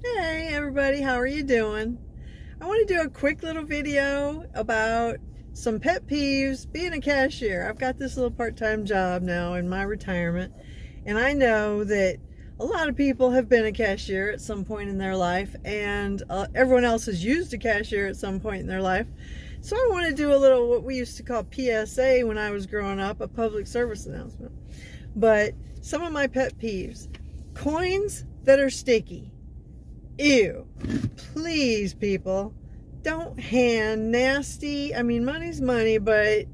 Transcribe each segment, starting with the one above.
Hey everybody, how are you doing? I want to do a quick little video about some pet peeves being a cashier. I've got this little part-time job now in my retirement, and I know that a lot of people have been a cashier at some point in their life, and everyone else has used a cashier at some point in their life. So I want to do a little what we used to call PSA when I was growing up, a public service announcement. But some of my pet peeves: coins that are sticky. Ew. Please, people, don't hand nasty, money's money, but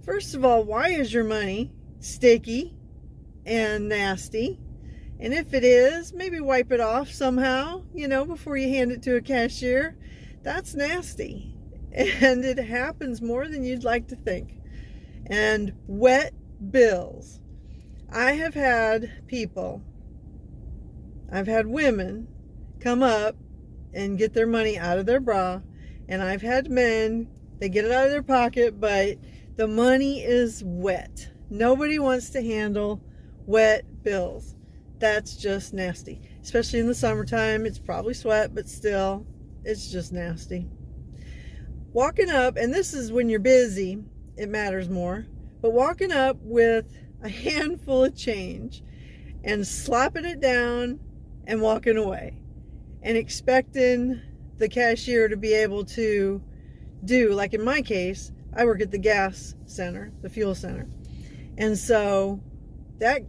first of all, why is your money sticky and nasty? And if it is, maybe wipe it off somehow, before you hand it to a cashier. That's nasty. And it happens more than you'd like to think. And wet bills. I've had women come up and get their money out of their bra, and I've had men, they get it out of their pocket, but the money is wet. Nobody wants to handle wet bills. That's just nasty, especially in the summertime. It's probably sweat, but still, it's just nasty. Walking up, and this is when you're busy, it matters more, but walking up with a handful of change and slapping it down and walking away, and expecting the cashier to be able to do, like in my case, I work at the gas center, the fuel center. And so that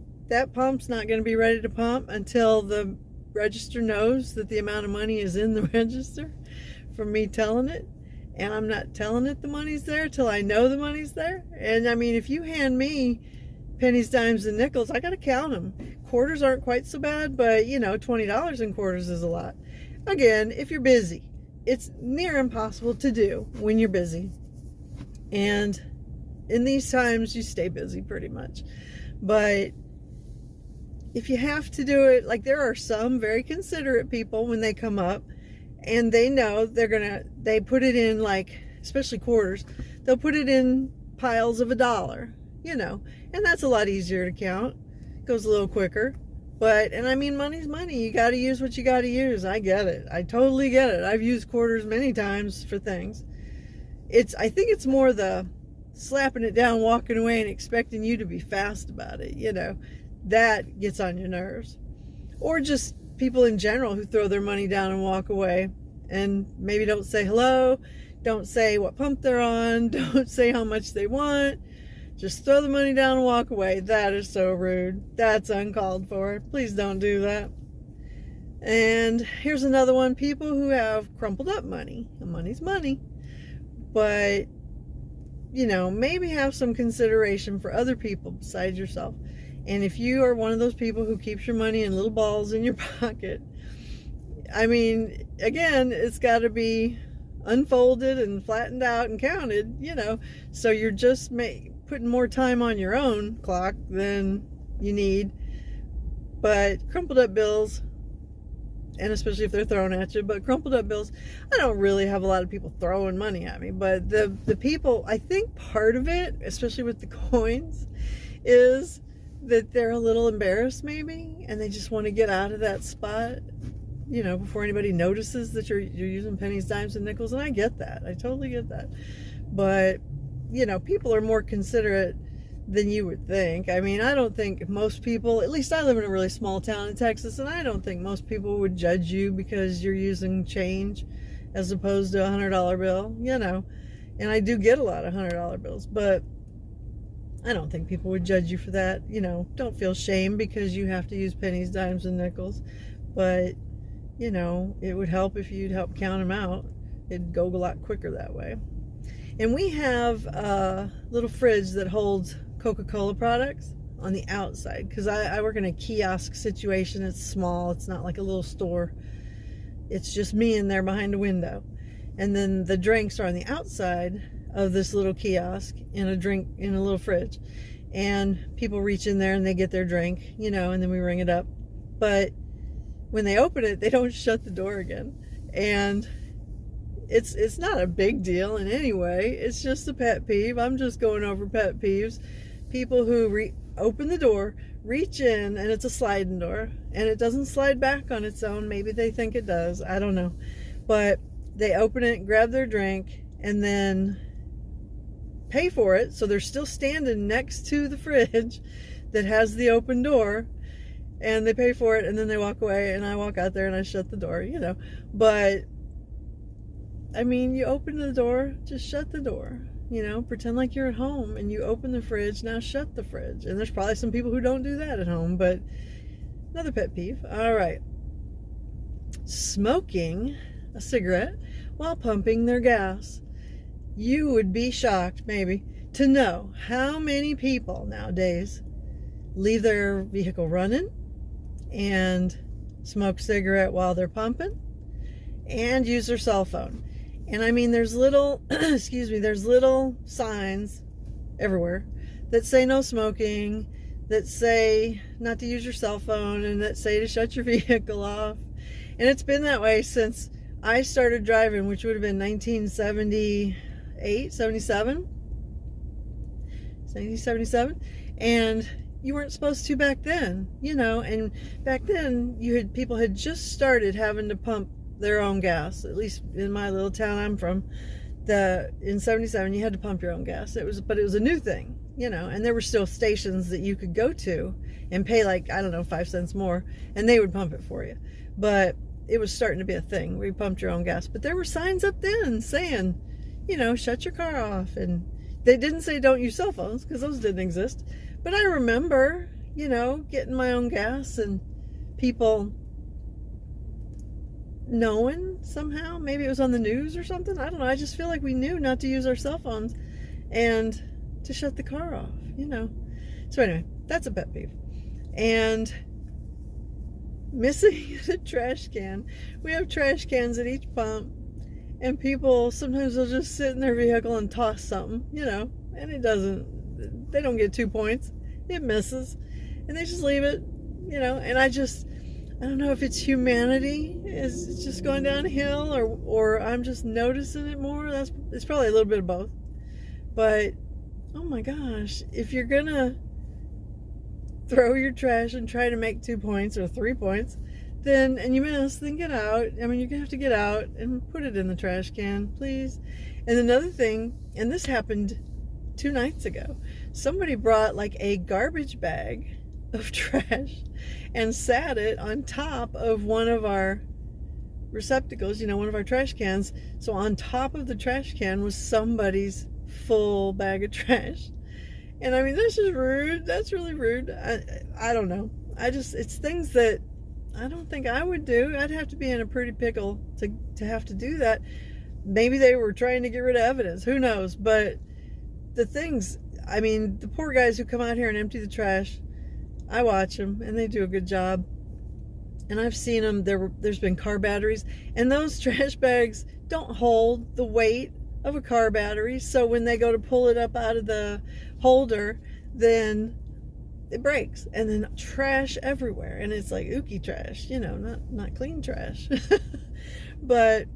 pump's not going to be ready to pump until the register knows that the amount of money is in the register from me telling it. And I'm not telling it the money's there till I know the money's there. And if you hand me pennies, dimes, and nickels, I got to count them. Quarters aren't quite so bad, but $20 in quarters is a lot. Again, if you're busy, it's near impossible to do when you're busy. And in these times, you stay busy pretty much. But if you have to do it, like there are some very considerate people when they come up and they know they put it in, like, especially quarters, they'll put it in piles of $1, and that's a lot easier to count. Goes a little quicker. But, money's money. You got to use what you got to use. I get it. I totally get it. I've used quarters many times for things. I think it's more the slapping it down, walking away, and expecting you to be fast about it. That gets on your nerves. Or just people in general who throw their money down and walk away and maybe don't say hello, don't say what pump they're on, don't say how much they want. Just throw the money down and walk away. That is so rude. That's uncalled for. Please don't do that. And here's another one. People who have crumpled up money. And money's money. But, maybe have some consideration for other people besides yourself. And if you are one of those people who keeps your money in little balls in your pocket, again, it's got to be unfolded and flattened out and counted, so you're just putting more time on your own clock than you need. But crumpled up bills, and especially if they're thrown at you, but crumpled up bills, I don't really have a lot of people throwing money at me, but the people, I think part of it, especially with the coins, is that they're a little embarrassed maybe, and they just want to get out of that spot, before anybody notices that you're using pennies, dimes, and nickels. And I get that. I totally get that. But people are more considerate than you would think. I don't think most people, at least I live in a really small town in Texas, and I don't think most people would judge you because you're using change as opposed to a $100 bill, and I do get a lot of $100 bills, but I don't think people would judge you for that. Don't feel shame because you have to use pennies, dimes, and nickels, but it would help if you'd help count them out. It'd go a lot quicker that way. And we have a little fridge that holds Coca-Cola products on the outside, because I work in a kiosk situation. It's small. It's not like a little store. It's just me in there behind a window. And then the drinks are on the outside of this little kiosk in a little fridge. And people reach in there and they get their drink, and then we ring it up. But when they open it, they don't shut the door again. And it's not a big deal in any way. It's just a pet peeve. I'm just going over pet peeves. People who open the door, reach in, and it's a sliding door, and it doesn't slide back on its own. Maybe they think it does, I don't know, but they open it, grab their drink, and then pay for it. So they're still standing next to the fridge that has the open door, and they pay for it, and then they walk away, and I walk out there and I shut the door, you know. But I mean, you open the door, just shut the door. You know, pretend like you're at home and you open the fridge, now shut the fridge. And there's probably some people who don't do that at home, but another pet peeve. All right. Smoking a cigarette while pumping their gas. You would be shocked, maybe, to know how many people nowadays leave their vehicle running and smoke a cigarette while they're pumping and use their cell phone. And I mean, there's little, there's little signs everywhere that say no smoking, that say not to use your cell phone, and that say to shut your vehicle off. And it's been that way since I started driving, which would have been 1978, 77. And you weren't supposed to back then, you know. And back then, people had just started having to pump their own gas. At least in my little town I'm from, in 77 you had to pump your own gas. But it was a new thing, you know. And there were still stations that you could go to and pay, like, I don't know, 5 cents more, and they would pump it for you. But it was starting to be a thing where you pumped your own gas. But there were signs up then saying, you know, shut your car off. And they didn't say don't use cell phones, because those didn't exist. But I remember, you know, getting my own gas and people knowing somehow. Maybe it was on the news or something. I don't know. I just feel like we knew not to use our cell phones and to shut the car off, you know. So anyway, that's a pet peeve. And missing the trash can. We have trash cans at each pump, and people sometimes will just sit in their vehicle and toss something, you know, and they don't get 2 points. It misses, and they just leave it, you know. And I don't know if it's humanity is just going downhill, or I'm just noticing it more. It's probably a little bit of both. But oh my gosh, if you're gonna throw your trash and try to make 2 points or 3 points, and you miss, then get out. I mean, you're gonna have to get out and put it in the trash can, please. And another thing, and this happened 2 nights ago, somebody brought like a garbage bag of trash and sat it on top of one of our receptacles, you know, one of our trash cans. So on top of the trash can was somebody's full bag of trash. And I mean, that's just rude. That's really rude. I don't know. It's things that I don't think I would do. I'd have to be in a pretty pickle to have to do that. Maybe they were trying to get rid of evidence. Who knows? But the things, I mean, the poor guys who come out here and empty the trash, I watch them, and they do a good job. And I've seen them. There's been car batteries, and those trash bags don't hold the weight of a car battery. So when they go to pull it up out of the holder, then it breaks, and then trash everywhere. And it's like ooky trash, you know, not clean trash. But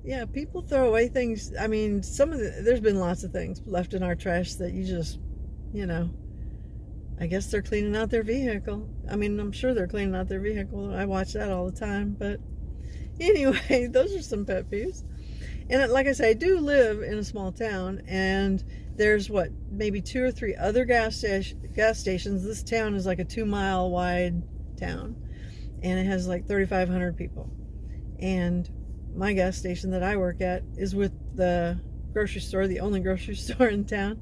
yeah, people throw away things. I mean, there's been lots of things left in our trash that you just, you know, I guess they're cleaning out their vehicle. I mean, I'm sure they're cleaning out their vehicle. I watch that all the time. But anyway, those are some pet peeves. And like I say, I do live in a small town, and there's maybe 2 or 3 other gas stations. This town is like a 2-mile wide town, and it has like 3,500 people. And my gas station that I work at is with the grocery store, the only grocery store in town.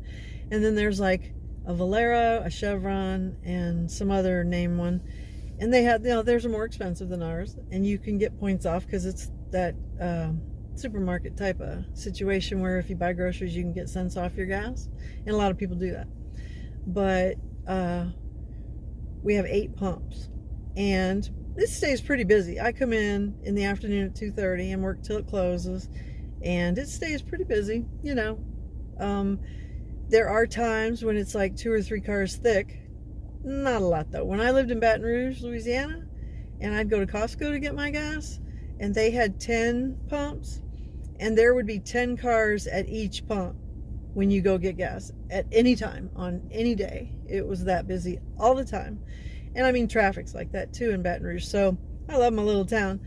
And then there's like a Valero, a Chevron, and some other name one. And they have, you know, theirs are more expensive than ours, and you can get points off because it's that supermarket type of situation where if you buy groceries, you can get cents off your gas. And a lot of people do that. But we have 8 pumps, and this stays pretty busy. I come in the afternoon at 2:30 and work till it closes, and it stays pretty busy, you know. There are times when it's like 2 or 3 cars thick. Not a lot though. When I lived in Baton Rouge, Louisiana, and I'd go to Costco to get my gas, and they had 10 pumps, and there would be 10 cars at each pump when you go get gas at any time on any day. It was that busy all the time. And I mean, traffic's like that too in Baton Rouge. So I love my little town,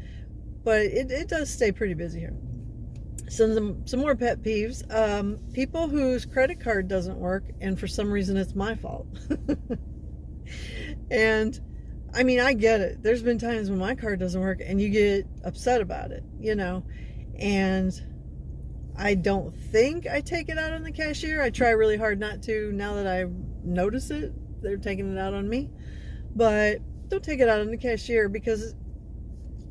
but it does stay pretty busy here. Some more pet peeves. People whose credit card doesn't work, and for some reason it's my fault. And I mean, I get it. There's been times when my card doesn't work and you get upset about it, you know. And I don't think I take it out on the cashier. I try really hard not to. Now that I notice it, they're taking it out on me. But don't take it out on the cashier, because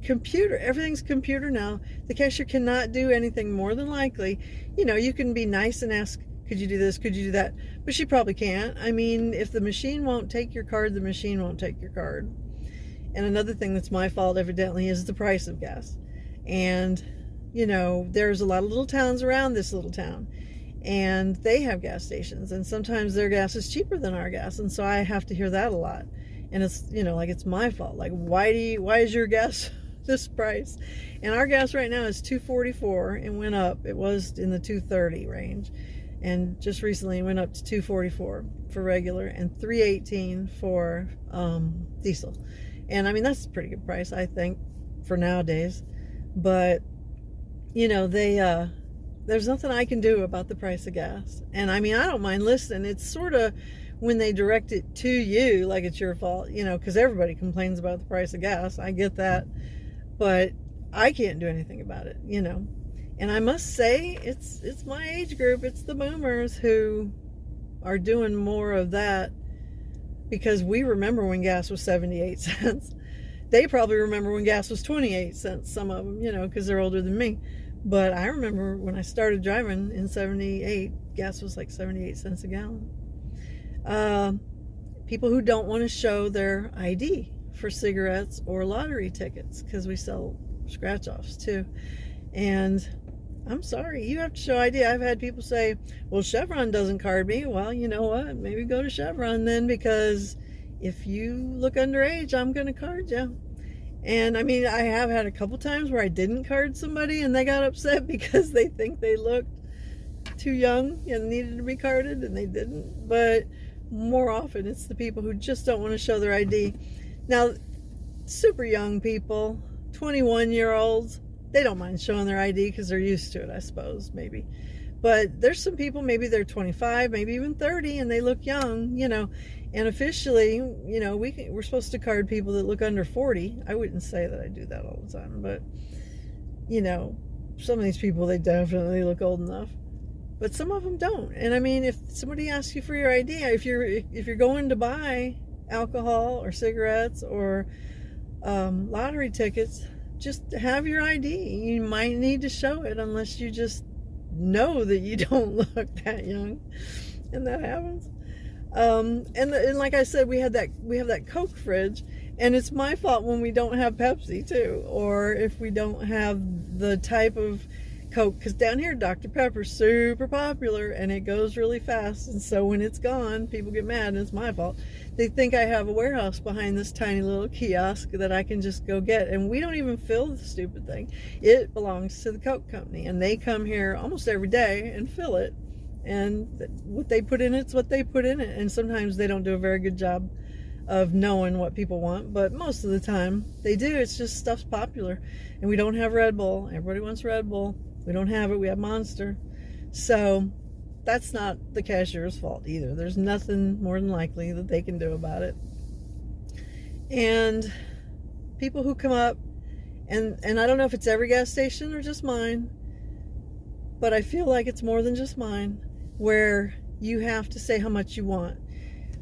everything's computer now. The cashier cannot do anything more than likely. You know, you can be nice and ask, could you do this, could you do that, but she probably can't. I mean, if the machine won't take your card, the machine won't take your card. And another thing that's my fault, evidently, is the price of gas. And you know, there's a lot of little towns around this little town, and they have gas stations, and sometimes their gas is cheaper than our gas, and so I have to hear that a lot. And it's, you know, like, it's my fault. Like, why is your gas this price? And our gas right now is $2.44 and went up. It was in the $2.30 range, and just recently it went up to $2.44 for regular and $3.18 for diesel. And I mean, that's a pretty good price, I think, for nowadays. But you know, there's nothing I can do about the price of gas. And I mean, I don't mind listening. It's sort of when they direct it to you like it's your fault, you know, because everybody complains about the price of gas. I get that, but I can't do anything about it, you know. And I must say, it's my age group. It's the boomers who are doing more of that, because we remember when gas was 78 cents. They probably remember when gas was 28 cents, some of them, you know, because they're older than me. But I remember when I started driving in 78, gas was like 78 cents a gallon. People who don't want to show their ID for cigarettes or lottery tickets, because we sell scratch-offs too. And I'm sorry, you have to show ID. I've had people say, well, Chevron doesn't card me. Well, you know what? Maybe go to Chevron then, because if you look underage, I'm going to card you. And I mean, I have had a couple times where I didn't card somebody and they got upset because they think they looked too young and needed to be carded, and they didn't. But more often it's the people who just don't want to show their ID. Now, super young people, 21-year-olds, they don't mind showing their ID because they're used to it, I suppose, maybe. But there's some people, maybe they're 25, maybe even 30, and they look young, you know. And officially, you know, we're supposed to card people that look under 40. I wouldn't say that I do that all the time, but, you know, some of these people, they definitely look old enough. But some of them don't. And I mean, if somebody asks you for your ID, if you're going to buy alcohol or cigarettes or lottery tickets, just have your ID. You might need to show it unless you just know that you don't look that young, and that happens. And like I said, we have that Coke fridge, and it's my fault when we don't have Pepsi too, or if we don't have the type of Coke, because down here Dr. Pepper's super popular and it goes really fast, and so when it's gone, people get mad, and it's my fault. They think I have a warehouse behind this tiny little kiosk that I can just go get, and we don't even fill the stupid thing. It belongs to the Coke company, and they come here almost every day and fill it. And what they put in it's what they put in it. And sometimes they don't do a very good job of knowing what people want, but most of the time they do. It's just stuff's popular, and we don't have Red Bull. Everybody wants Red Bull. We don't have it. We have Monster. So that's not the cashier's fault either. There's nothing more than likely that they can do about it. And people who come up, and I don't know if it's every gas station or just mine, but I feel like it's more than just mine, where you have to say how much you want.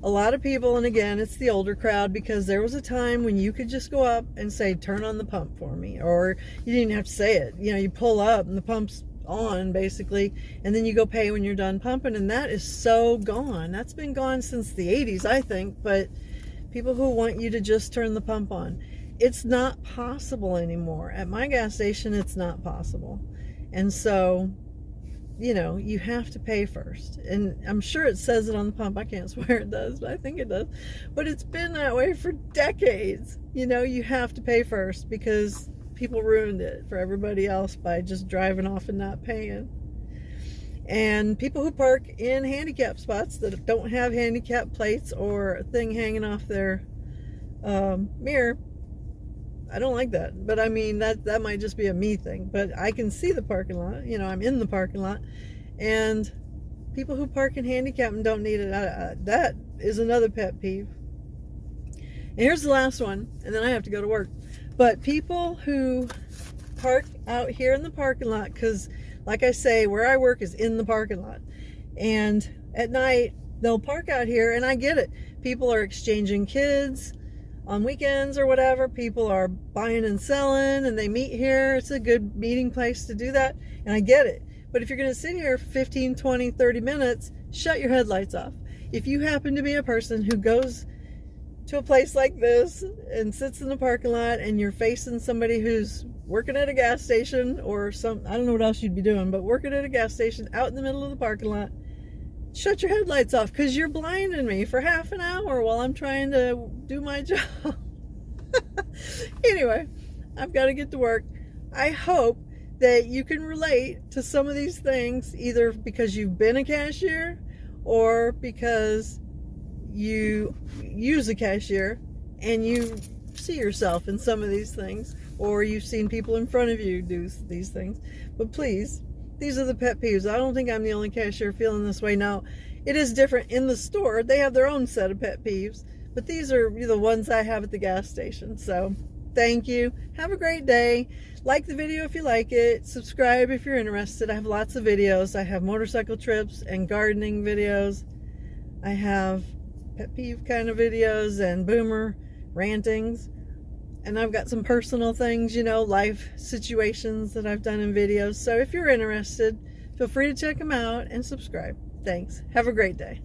A lot of people, and again, it's the older crowd, because there was a time when you could just go up and say, turn on the pump for me, or you didn't have to say it. You know, you pull up and the pump's on basically, and then you go pay when you're done pumping, and that is so gone. That's been gone since the 80s, I think. But people who want you to just turn the pump on, it's not possible anymore. At my gas station, it's not possible. And so, you know, you have to pay first. And I'm sure it says it on the pump. I can't swear it does, but I think it does. But it's been that way for decades. You know, you have to pay first, because people ruined it for everybody else by just driving off and not paying. And people who park in handicap spots that don't have handicap plates or a thing hanging off their mirror. I don't like that, but I mean, that might just be a me thing, but I can see the parking lot. You know, I'm in the parking lot, and people who park in handicap and don't need it, that is another pet peeve. And here's the last one, and then I have to go to work. But people who park out here in the parking lot, because like I say, where I work is in the parking lot, and at night they'll park out here, and I get it. People are exchanging kids on weekends or whatever. People are buying and selling, and they meet here. It's a good meeting place to do that, and I get it. But if you're going to sit here 15, 20, 30 minutes, shut your headlights off. If you happen to be a person who goes to a place like this and sits in the parking lot, and you're facing somebody who's working at a gas station or I don't know what else you'd be doing, but working at a gas station out in the middle of the parking lot, shut your headlights off, because you're blinding me for half an hour while I'm trying to do my job. Anyway, I've got to get to work. I hope that you can relate to some of these things, either because you've been a cashier or because you use a cashier and you see yourself in some of these things, or you've seen people in front of you do these things. But please, these are the pet peeves. I don't think I'm the only cashier feeling this way. Now, it is different in the store. They have their own set of pet peeves, but these are the ones I have at the gas station. So thank you. Have a great day. Like the video if you like it. Subscribe if you're interested. I have lots of videos. I have motorcycle trips and gardening videos. I have pet peeve kind of videos and boomer rantings. And I've got some personal things, life situations that I've done in videos. So if you're interested, feel free to check them out and subscribe. Thanks. Have a great day.